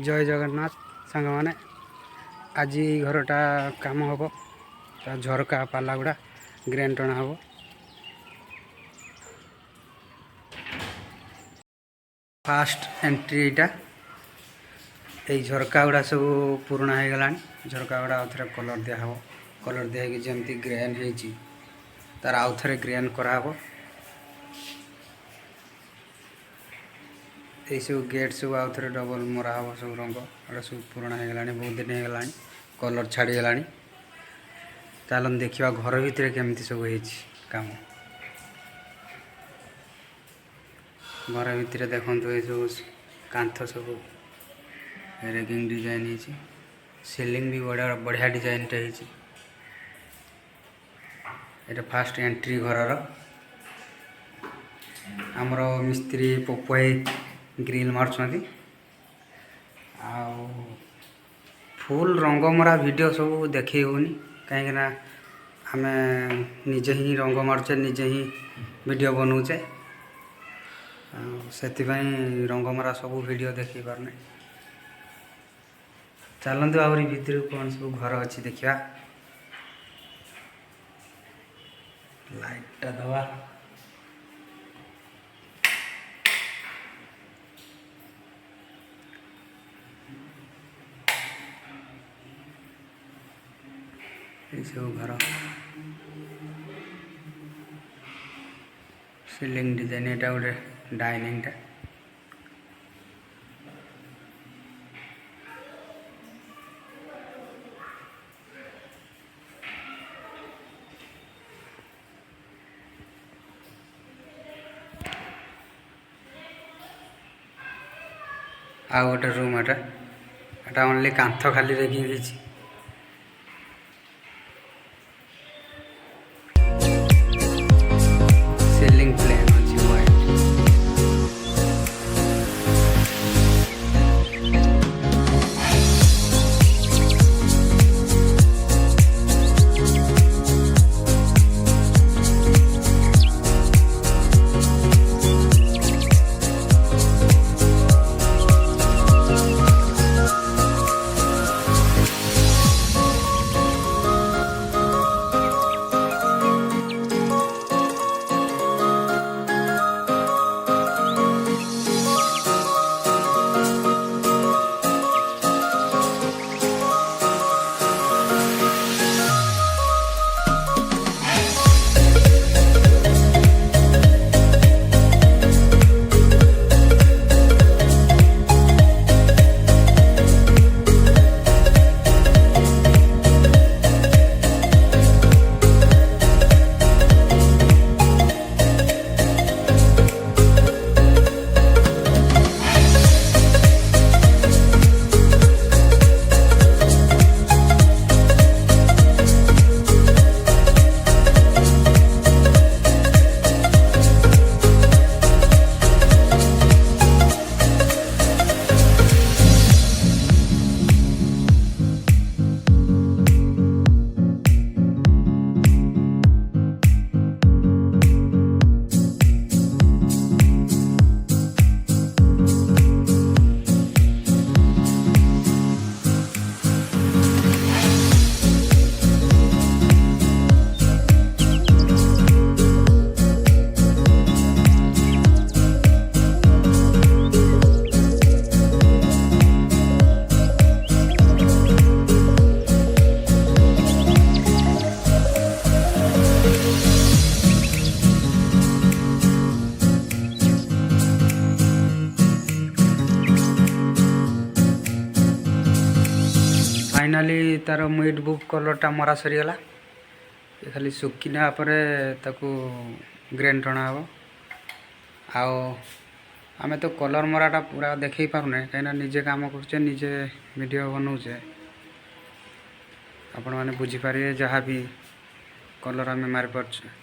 जय जगन्नाथ सांग मैंने आज घरटा काम हम झरका पाला गुड़ा ग्रेन टणा हम फास्ट एंट्री यहाँ यही झरका गुड़ा सब पुराणा हो गला झरका गुड़ा आउ थे कलर दिहब कलर दिखाई जमी ग्रेन हो तार आउ थे ग्रेन कराब ये सब गेट सब आउ थे डबल मरा हम सब रंग एटा सब पुराणा हो गला बहुत दिन हो गला कलर छाड़ी गला चलन देखा घर भितर केमती सब काम घर भितर देखो ये सब कांथ सब रेगिंग डिजाइन है सीलिंग भी बढ़िया बढ़िया डिजाइन टे ये फास्ट एंट्री घर आमर मिस्त्री पपुआई ग्रिल मार्चंती फुल रंगमरा वीडियो सब देखी होनी कहीं आम निजे ही रंग मार्चे निजे ही वीडियो बनाऊचे से रंगमरा सब वीडियो देखी पारने चलते आहरी भितर कौन सब घर अच्छी देखा लाइटा दवा ये सब घर सीलिंग डिजाइन यहाँ गोटे डाइनिंग टा आ गोटे रूम एटा ओनली कांथ खाली रेगिंग सीलिंग प्लेन अच्छी व्हाइट फाइनाली तार मिड बुक कलरटा मरा सरीगला ये खाली सुखिना ग्रेन टणा हम आम तो कलर मराटा पूरा देखे पारुने कहीं निजे काम कर निजे वीडियो बनाऊे आपण मैंने बुझीपारे जहाँ भी कलर आम मारी पार्चे।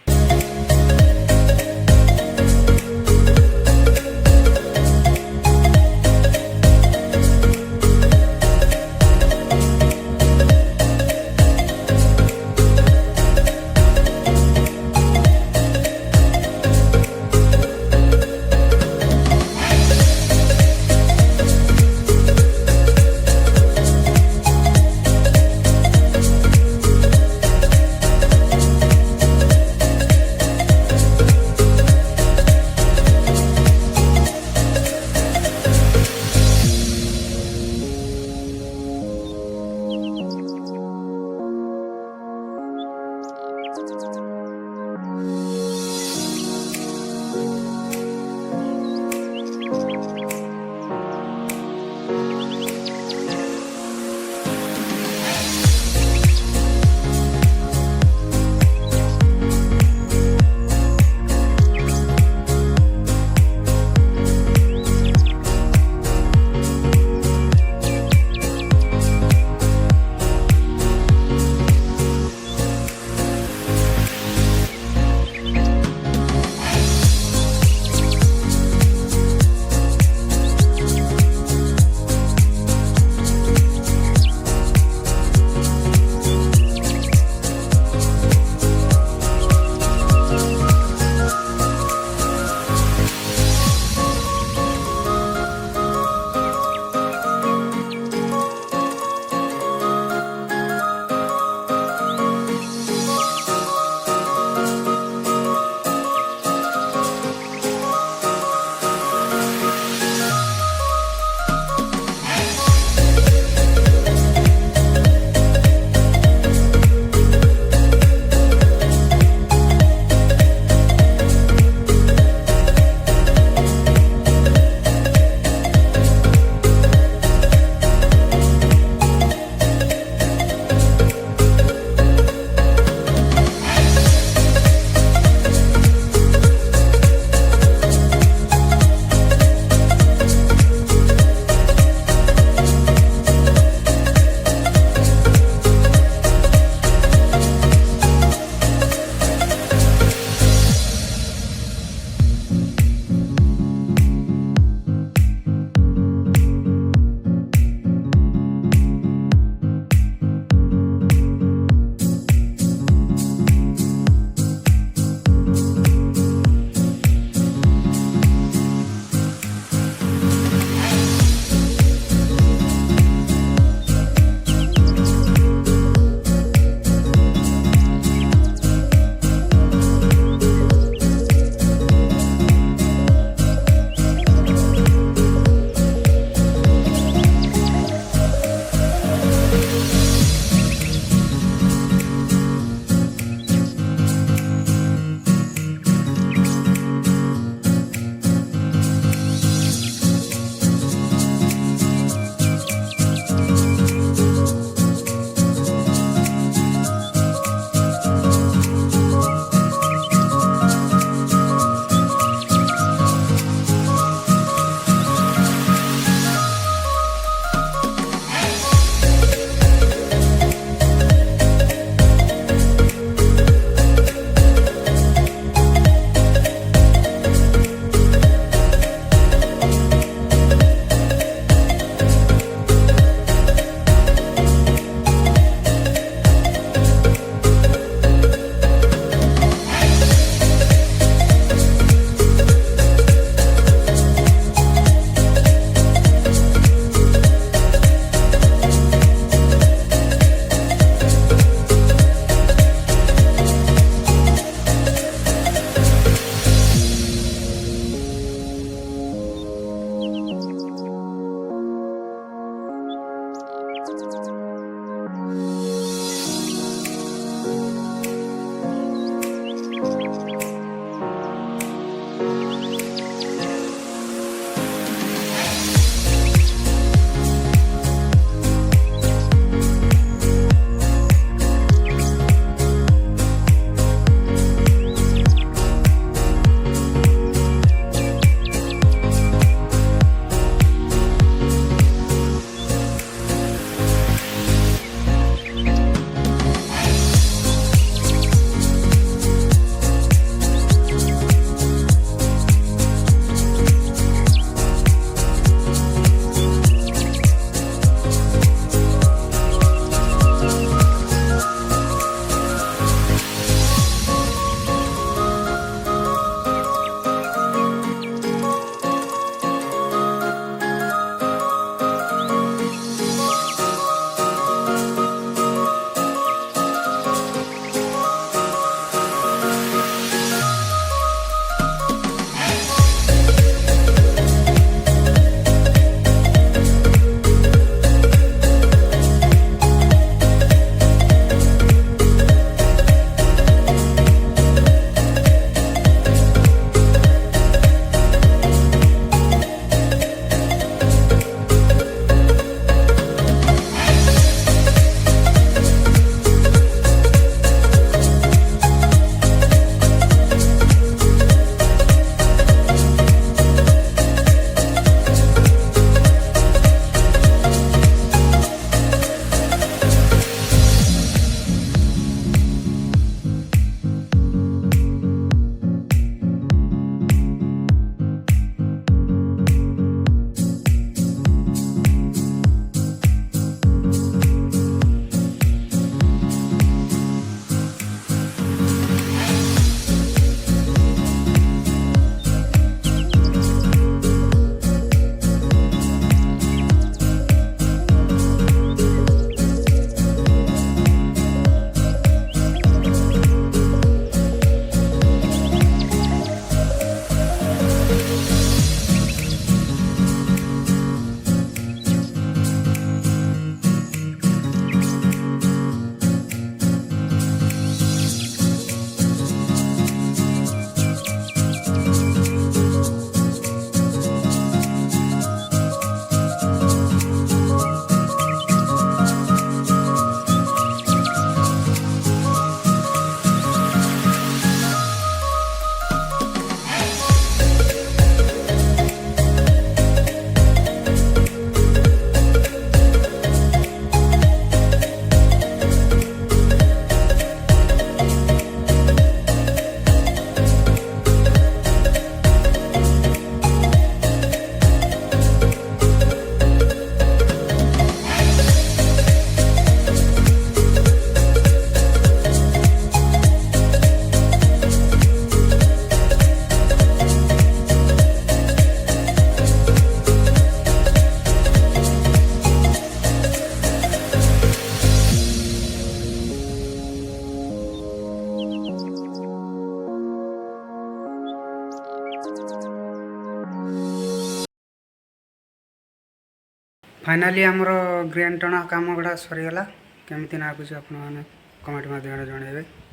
फाइनाली आमर ग्रेन टणा काम गुड़ा सरीगला केमती नागुच आपने कमेंट माध्यम जणेबे।